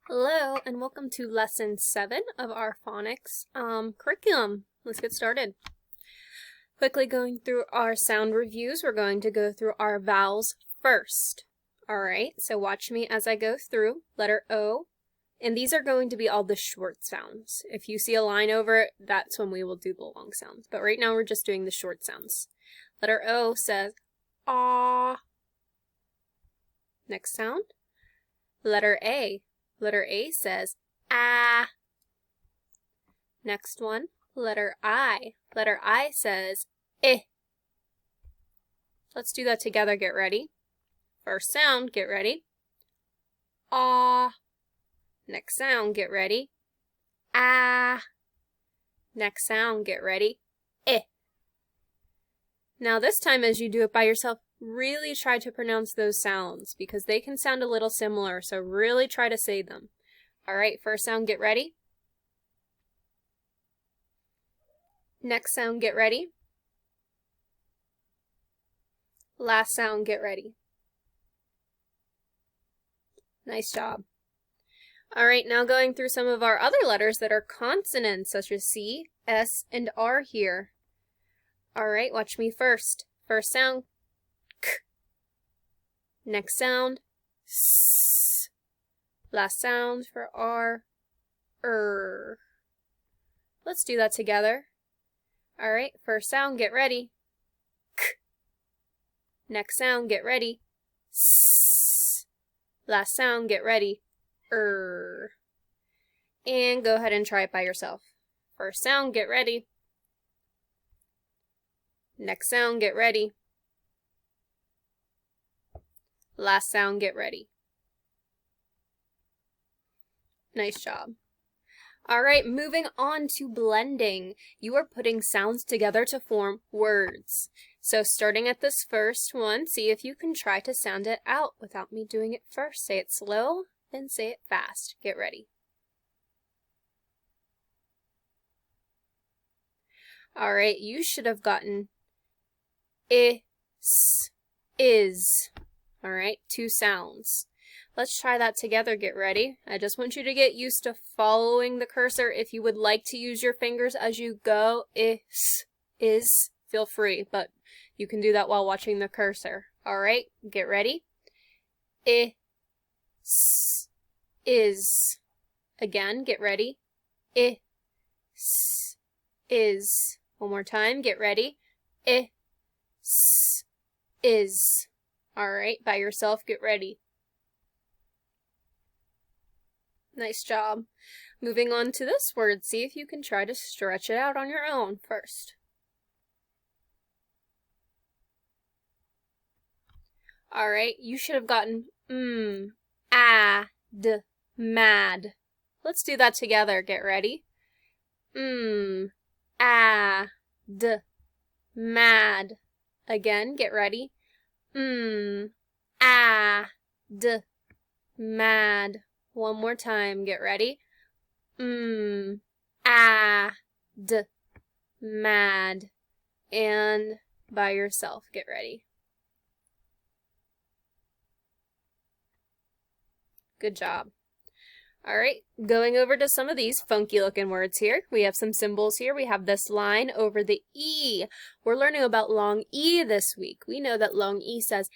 Hello and welcome to lesson 7 of our phonics curriculum. Let's get started. Quickly going through our sound reviews, we're going to go through our vowels first. Alright, so watch me as I go through. Letter O, and these are going to be all the short sounds. If you see a line over it, that's when we will do the long sounds. But right now we're just doing the short sounds. Letter O says ah. Next sound. Letter A. Letter A says ah. Next one, letter I. Letter I says eh. Let's do that together. Get ready. First sound, get ready. Ah. Next sound, get ready. Ah. Next sound, get ready. Eh. Now this time as you do it by yourself, really try to pronounce those sounds because they can sound a little similar, so really try to say them. Alright, first sound, get ready. Next sound, get ready. Last sound, get ready. Nice job. Alright, now going through some of our other letters that are consonants, such as C, S, and R here. Alright, watch me first. First sound, K. Next sound, S. Last sound for R, Let's do that together. Alright, first sound, get ready. K. Next sound, get ready. S. Last sound, get ready. And go ahead and try it by yourself. First sound, get ready. Next sound, get ready. Last sound, get ready. Nice job. Alright, moving on to blending. You are putting sounds together to form words. So starting at this first one, see if you can try to sound it out without me doing it first. Say it slow, then say it fast. Get ready. Alright, you should have gotten is. Alright, two sounds. Let's try that together. Get ready. I just want you to get used to following the cursor. If you would like to use your fingers as you go, is, feel free, but you can do that while watching the cursor. Alright, get ready. Is. Again, get ready. Is. One more time, get ready. Is. Alright, by yourself, get ready. Nice job. Moving on to this word, see if you can try to stretch it out on your own first. Alright, you should have gotten mad. Let's do that together. Get ready. Mad. Again, get ready. Mad. One more time, get ready. Mad. And by yourself, get ready. Good job. Alright, going over to some of these funky looking words here. We have some symbols here. We have this line over the E. We're learning about long E this week. We know that long E says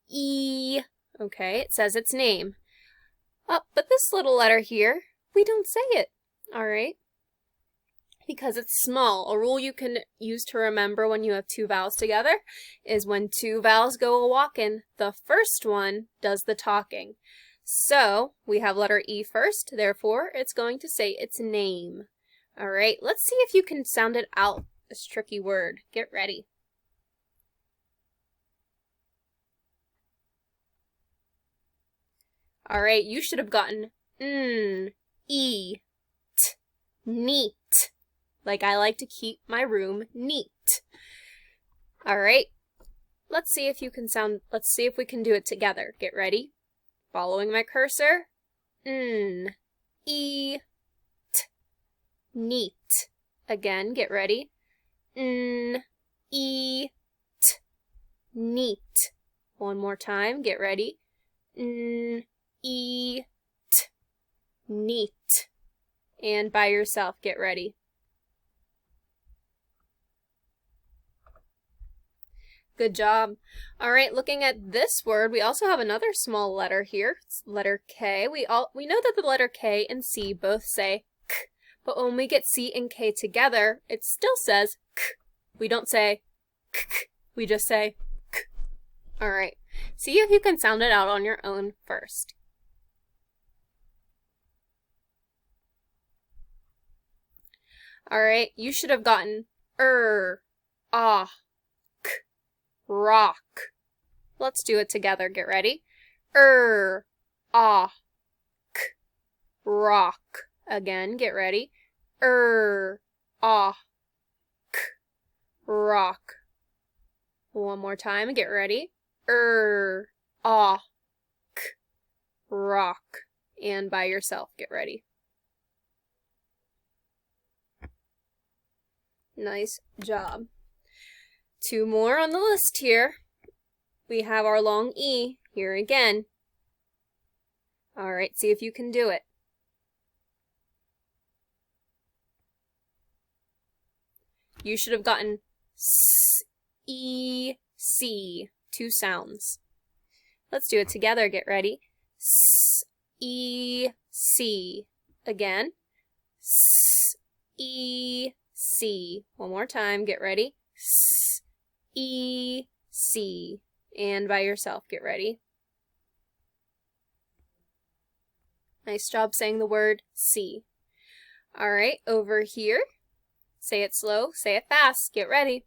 E. Okay, it says its name. But this little letter here, we don't say it. Alright? Because it's small. A rule you can use to remember when you have two vowels together is when two vowels go a-walking, the first one does the talking. So, we have letter E first, therefore it's going to say its name. Alright, let's see if you can sound it out, this tricky word. Get ready. Alright, you should have gotten neat. Like I like to keep my room neat. Alright, let's see if we can do it together. Get ready. Following my cursor. Neat. Again, get ready. Neat. One more time, get ready. Neat. neat. And by yourself, get ready. Good job. All right, looking at this word, we also have another small letter here. It's letter K. We know that the letter K and C both say k, but when we get C and K together, it still says k. We don't say k, we just say k. All right, see if you can sound it out on your own first. All right, you should have gotten ah, k, rock. Let's do it together. Get ready. Ah, k, rock. Again, get ready. Ah, k, rock. One more time. Get ready. Ah, k, rock. And by yourself, get ready. Nice job. Two more on the list here. We have our long E here again. All right, see if you can do it. You should have gotten S, E, C, two sounds. Let's do it together. Get ready. S, E, C. Again. S, E, C. One more time. Get ready. S, E, C. And by yourself, get ready. Nice job saying the word see. All right, over here. Say it slow, say it fast. Get ready.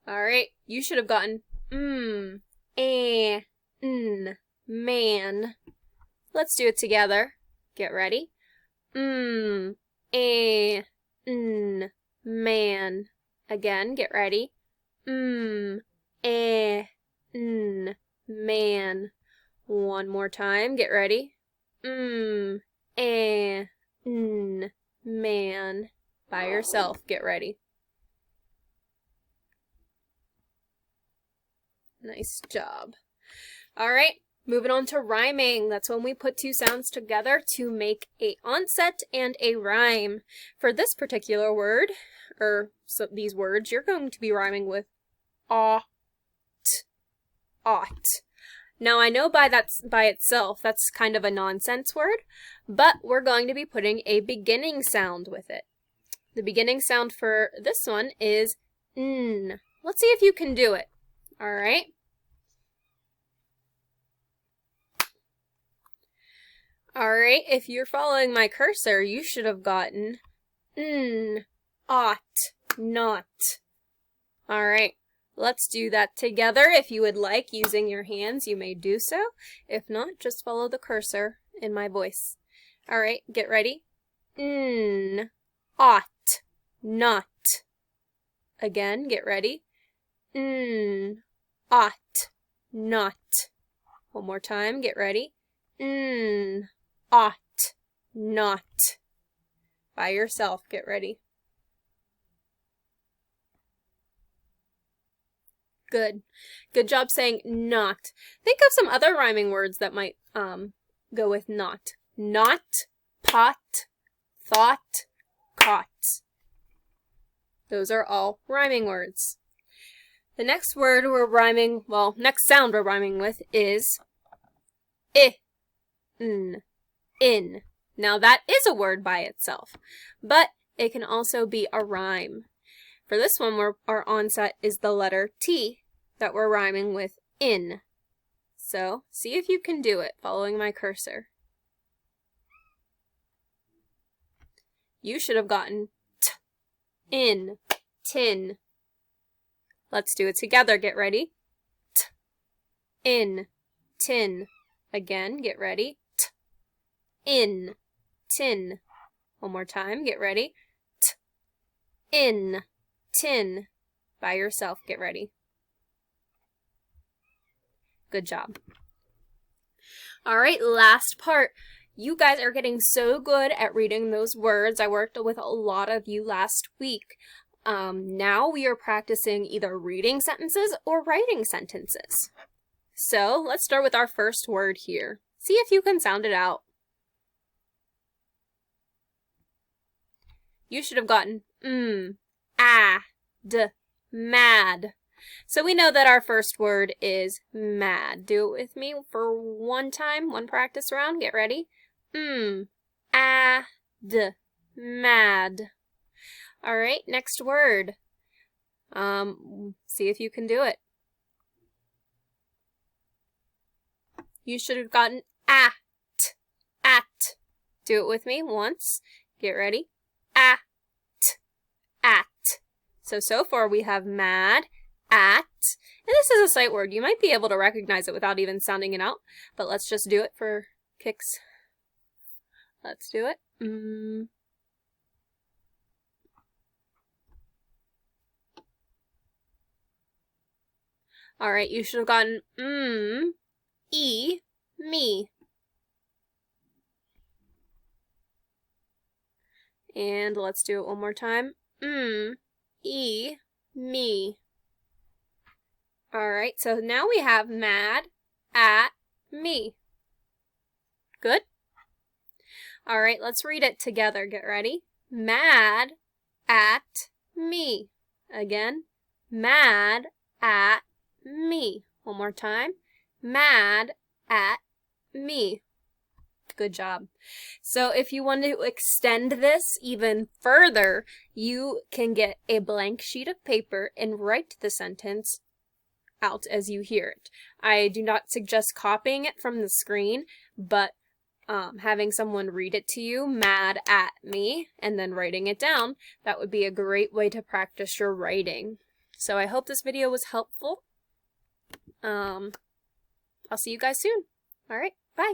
All right, you should have gotten man. Let's do it together. Get ready. Man. Again, get ready. Man. One more time, get ready. Man. By yourself, get ready. Nice job. All right, moving on to rhyming. That's when we put two sounds together to make a onset and a rhyme. For this particular word, or these words, you're going to be rhyming with ought. Now I know by itself that's kind of a nonsense word, but we're going to be putting a beginning sound with it. The beginning sound for this one is n. Let's see if you can do it. All right. All right, if you're following my cursor, you should have gotten ought, not. All right. Let's do that together. If you would like, using your hands, you may do so. If not, just follow the cursor in my voice. All right, get ready. Ought, not. Again, get ready. Ought, not. One more time, get ready. Ought, not. By yourself, get ready. Good. Good job saying not. Think of some other rhyming words that might go with not. Not, pot, thought, caught. Those are all rhyming words. The next word we're rhyming, well, next sound we're rhyming with is in. Now that is a word by itself, but it can also be a rhyme. For this one, our onset is the letter T that we're rhyming with in. So, see if you can do it following my cursor. You should have gotten t, in, tin. Let's do it together. Get ready. T, in, tin. Again, get ready. T, in, tin. One more time. Get ready. T, in, tin. By yourself. Get ready. Good job. All right, last part. You guys are getting so good at reading those words. I worked with a lot of you last week. Now we are practicing either reading sentences or writing sentences. So let's start with our first word here. See if you can sound it out. You should have gotten mad. So we know that our first word is mad. Do it with me for one time, one practice round. Get ready. Mad. All right, next word. See if you can do it. You should have gotten at. Do it with me once. Get ready. At. So far we have mad, at, and this is a sight word. You might be able to recognize it without even sounding it out, but let's just do it for kicks. Let's do it. All right, you should have gotten me. And let's do it one more time. Me. All right, so now we have mad, at, me. Good? All right, let's read it together. Get ready. Mad, at, me. Again, mad, at, me. One more time. Mad, at, me. Good job. So if you want to extend this even further, you can get a blank sheet of paper and write the sentence out as you hear it. I do not suggest copying it from the screen, but having someone read it to you, mad at me, and then writing it down, that would be a great way to practice your writing. So I hope this video was helpful. I'll see you guys soon. All right, bye.